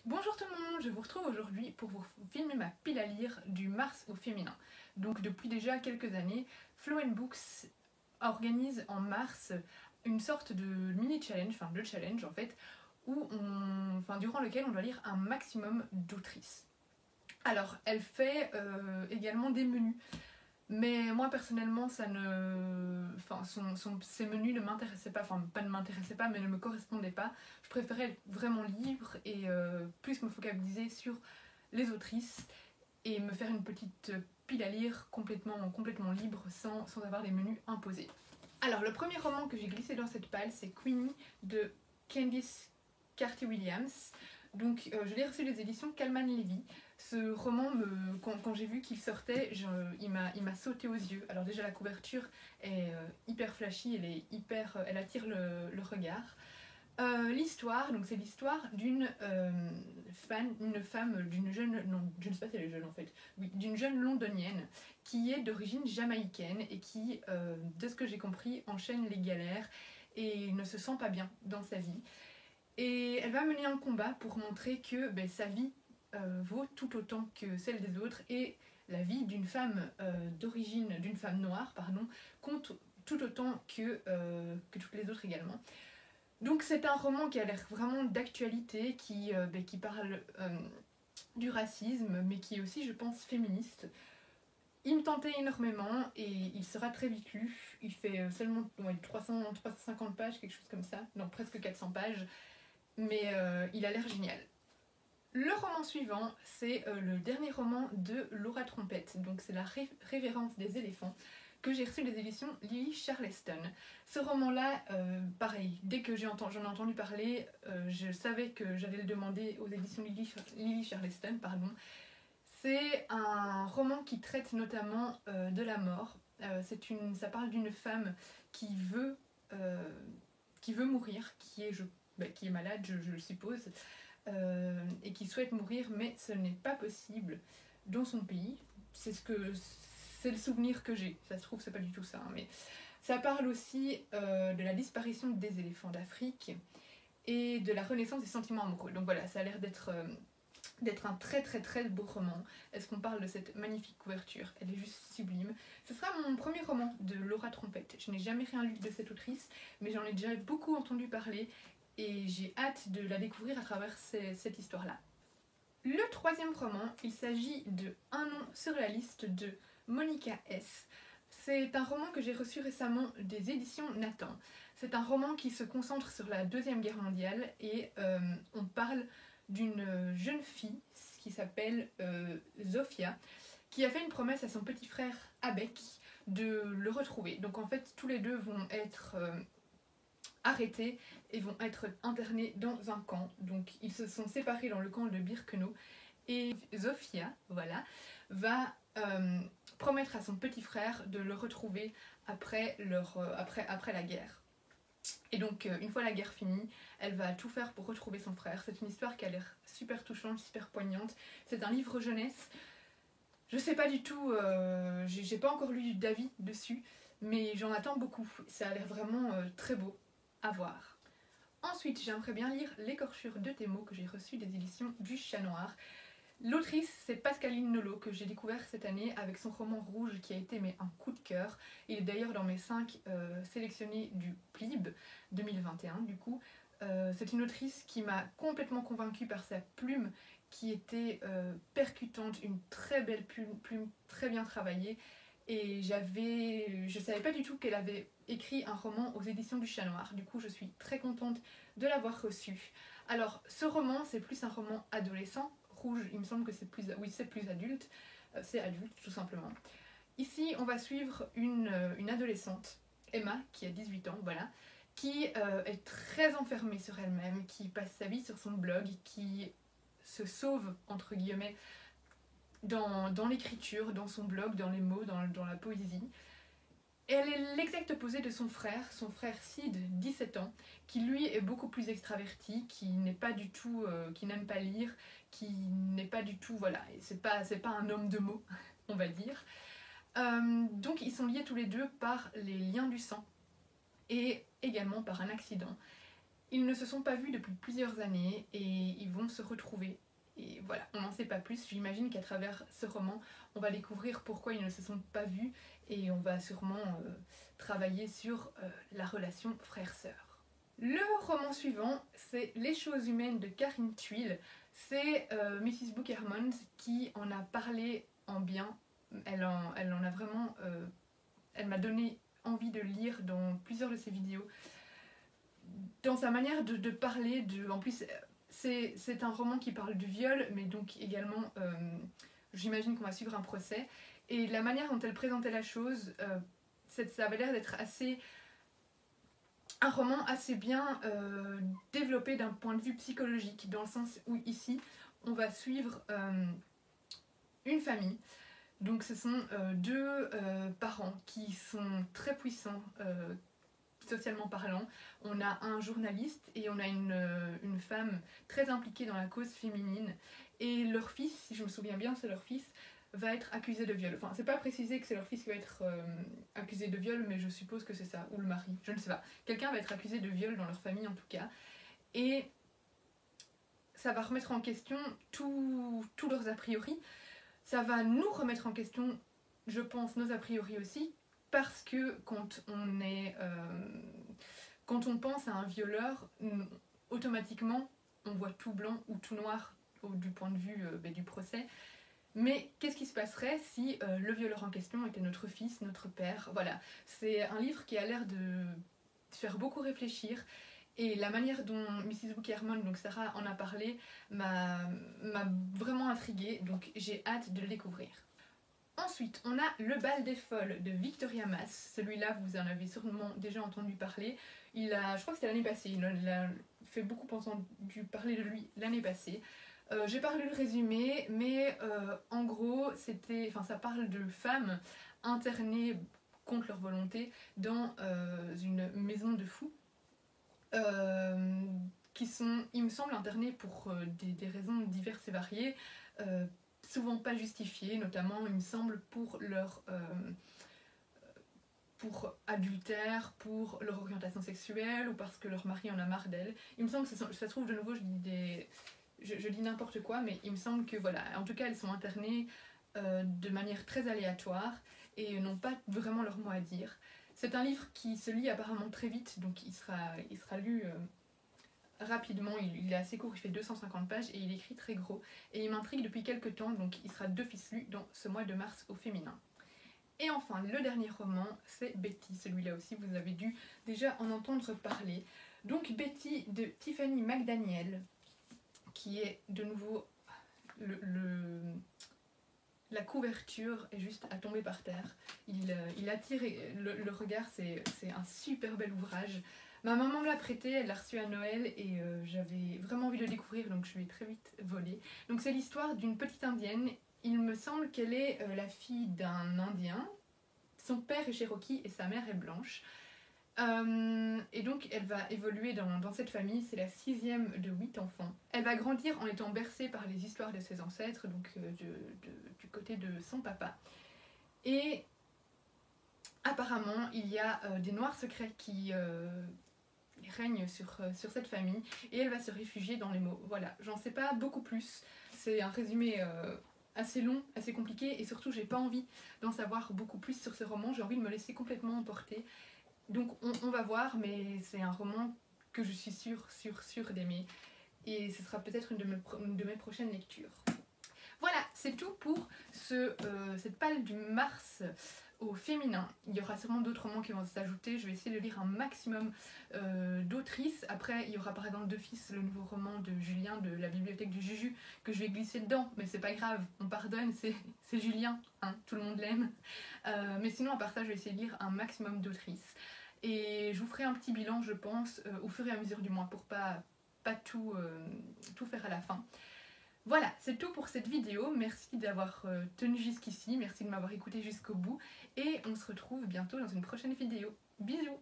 Bonjour tout le monde, je vous retrouve aujourd'hui pour vous filmer ma pile à lire du mars au féminin. Donc depuis déjà quelques années, Flow & Books organise en mars une sorte de mini-challenge, enfin de challenge en fait, durant lequel on doit lire un maximum d'autrices. Alors elle fait également des menus. Mais moi personnellement, ces menus ne m'intéressaient pas, enfin pas ne m'intéressaient pas, mais ne me correspondaient pas. Je préférais être vraiment libre et plus me focaliser sur les autrices et me faire une petite pile à lire complètement libre sans avoir des menus imposés. Alors le premier roman que j'ai glissé dans cette palle, c'est Queenie de Candice Carty-Williams. Donc je l'ai reçu des éditions Calman Levy. Ce roman, quand j'ai vu qu'il sortait, il m'a sauté aux yeux. Alors déjà la couverture est hyper flashy, elle attire le regard. L'histoire, donc c'est l'histoire d'une femme, d'une jeune, non, je ne sais pas si elle est jeune en fait, oui, d'une jeune londonienne qui est d'origine jamaïcaine et qui, de ce que j'ai compris, enchaîne les galères et ne se sent pas bien dans sa vie. Et elle va mener un combat pour montrer que sa vie vaut tout autant que celle des autres et la vie d'une femme d'une femme noire, pardon, compte tout autant que toutes les autres également. Donc c'est un roman qui a l'air vraiment d'actualité, qui parle du racisme, mais qui est aussi, je pense, féministe. Il me tentait énormément et il sera très vite lu. Il fait seulement 350 pages, quelque chose comme ça, non, presque 400 pages, mais il a l'air génial. Le roman suivant, c'est le dernier roman de Laura Trompette, donc c'est la révérence des éléphants, que j'ai reçu des éditions Lily Charleston. Ce roman-là, pareil, dès que j'en ai entendu parler, je savais que j'allais le demander aux éditions Lily Charleston, pardon. C'est un roman qui traite notamment de la mort. Ça parle d'une femme qui veut mourir, qui est malade, je le suppose, et qui souhaite mourir, mais ce n'est pas possible dans son pays. C'est le souvenir que j'ai. Ça se trouve, c'est pas du tout ça, hein, mais ça parle aussi de la disparition des éléphants d'Afrique et de la renaissance des sentiments amoureux. Donc voilà, ça a l'air d'être un très très très beau roman. Est-ce qu'on parle de cette magnifique couverture? Elle est juste sublime. Ce sera mon premier roman de Laura Trompette. Je n'ai jamais rien lu de cette autrice, mais j'en ai déjà beaucoup entendu parler et j'ai hâte de la découvrir à travers cette histoire-là. Le troisième roman, il s'agit de Un nom sur la liste de Monica S. C'est un roman que j'ai reçu récemment des éditions Nathan. C'est un roman qui se concentre sur la Deuxième Guerre mondiale et on parle d'une jeune fille qui s'appelle Zofia, qui a fait une promesse à son petit frère Abek de le retrouver. Donc en fait, tous les deux vont être arrêtés et vont être internés dans un camp. Donc ils se sont séparés dans le camp de Birkenau et Zofia, voilà, va promettre à son petit frère de le retrouver après la guerre. Et donc une fois la guerre finie, elle va tout faire pour retrouver son frère. C'est une histoire qui a l'air super touchante, super poignante. C'est un livre jeunesse. Je sais pas du tout, j'ai pas encore lu d'avis dessus, mais j'en attends beaucoup. Ça a l'air vraiment très beau à voir. Ensuite, j'aimerais bien lire L'écorchure de tes mots que j'ai reçu des éditions du Chat Noir. L'autrice, c'est Pascaline Nolo, que j'ai découvert cette année avec son roman Rouge qui a été un coup de cœur. Il est d'ailleurs dans mes 5 sélectionnés du PLIB 2021 du coup. C'est une autrice qui m'a complètement convaincue par sa plume qui était percutante, une très belle plume très bien travaillée. Et je savais pas du tout qu'elle avait écrit un roman aux éditions du Chat Noir. Du coup, je suis très contente de l'avoir reçu. Alors, ce roman, c'est plus un roman adolescent. Rouge, il me semble que c'est plus adulte. C'est adulte, tout simplement. Ici, on va suivre une adolescente, Emma, qui a 18 ans, voilà, qui est très enfermée sur elle-même, qui passe sa vie sur son blog, qui se sauve, entre guillemets, dans l'écriture, dans son blog, dans les mots, dans la poésie. Et elle est l'exact opposé de son frère Sid, 17 ans, qui lui est beaucoup plus extraverti, qui n'est pas du tout, qui n'aime pas lire, qui n'est pas du tout, voilà, c'est pas un homme de mots, on va dire. Donc ils sont liés tous les deux par les liens du sang et également par un accident. Ils ne se sont pas vus depuis plusieurs années et ils vont se retrouver. Et voilà, on n'en sait pas plus. J'imagine qu'à travers ce roman, on va découvrir pourquoi ils ne se sont pas vus et on va sûrement travailler sur la relation frère-sœur. Le roman suivant, c'est Les choses humaines de Karine Thuil. C'est Mrs. Bookermans qui en a parlé en bien. Elle en a vraiment... elle m'a donné envie de lire dans plusieurs de ses vidéos. Dans sa manière de parler, en plus c'est un roman qui parle du viol, mais donc également j'imagine qu'on va suivre un procès, et la manière dont elle présentait la chose, ça avait l'air d'être un roman assez bien développé d'un point de vue psychologique, dans le sens où ici on va suivre une famille. Donc ce sont deux parents qui sont très puissants socialement parlant. On a un journaliste et on a une femme très impliquée dans la cause féminine. Et leur fils, si je me souviens bien, c'est leur fils, va être accusé de viol. Enfin, c'est pas précisé que c'est leur fils qui va être accusé de viol, mais je suppose que c'est ça, ou le mari, je ne sais pas. Quelqu'un va être accusé de viol dans leur famille en tout cas. Et ça va remettre en question tous leurs a priori. Ça va nous remettre en question, je pense, nos a priori aussi, parce que quand on pense à un violeur, automatiquement on voit tout blanc ou tout noir du point de vue du procès. Mais qu'est-ce qui se passerait si le violeur en question était notre fils, notre père? Voilà, c'est un livre qui a l'air de faire beaucoup réfléchir. Et la manière dont Mrs. Bookermans, donc Sarah en a parlé, m'a vraiment intriguée, donc j'ai hâte de le découvrir. Ensuite, on a Le bal des folles de Victoria Mass. Celui-là, vous en avez sûrement déjà entendu parler. Je crois que c'était l'année passée, il a fait beaucoup entendu parler de lui l'année passée. J'ai pas lu le résumé, mais en gros, ça parle de femmes internées contre leur volonté dans une maison de fous. Qui sont, il me semble, internées pour des raisons diverses et variées, souvent pas justifiées, notamment, il me semble, pour leur pour adultère, pour leur orientation sexuelle, ou parce que leur mari en a marre d'elle. Il me semble que ça se trouve, de nouveau, je dis n'importe quoi, mais il me semble que, voilà, en tout cas, elles sont internées de manière très aléatoire et n'ont pas vraiment leur mot à dire. C'est un livre qui se lit apparemment très vite, donc il sera lu rapidement. Il est assez court, il fait 250 pages et il écrit très gros. Et il m'intrigue depuis quelques temps, donc il sera d'office lu dans ce mois de mars au féminin. Et enfin, le dernier roman, c'est Betty. Celui-là aussi, vous avez dû déjà en entendre parler. Donc Betty de Tiffany McDaniel, qui est de nouveau la couverture est juste à tomber par terre. Il attire le regard, c'est un super bel ouvrage. Ma maman me l'a prêté, elle l'a reçu à Noël et j'avais vraiment envie de le découvrir, donc je lui ai très vite volé. Donc c'est l'histoire d'une petite indienne. Il me semble qu'elle est la fille d'un indien. Son père est cherokee et sa mère est blanche. Et donc elle va évoluer dans cette famille, c'est la 6e de 8 enfants. Elle va grandir en étant bercée par les histoires de ses ancêtres, donc du côté de son papa. Et apparemment il y a des noirs secrets qui règnent sur cette famille, et elle va se réfugier dans les mots. Voilà, j'en sais pas beaucoup plus, c'est un résumé assez long, assez compliqué, et surtout j'ai pas envie d'en savoir beaucoup plus sur ce roman, j'ai envie de me laisser complètement emporter. Donc on va voir, mais c'est un roman que je suis sûre d'aimer. Et ce sera peut-être une de mes prochaines lectures. Voilà, c'est tout pour cette palle du mars au féminin. Il y aura sûrement d'autres romans qui vont s'ajouter. Je vais essayer de lire un maximum d'autrices. Après, il y aura par exemple d'office le nouveau roman de Julien de la bibliothèque du Juju que je vais glisser dedans. Mais c'est pas grave, on pardonne, c'est Julien, hein, tout le monde l'aime. Mais sinon, à part ça, je vais essayer de lire un maximum d'autrices. Et je vous ferai un petit bilan, je pense, au fur et à mesure du mois, pour pas tout faire à la fin. Voilà, c'est tout pour cette vidéo. Merci d'avoir tenu jusqu'ici, merci de m'avoir écouté jusqu'au bout. Et on se retrouve bientôt dans une prochaine vidéo. Bisous!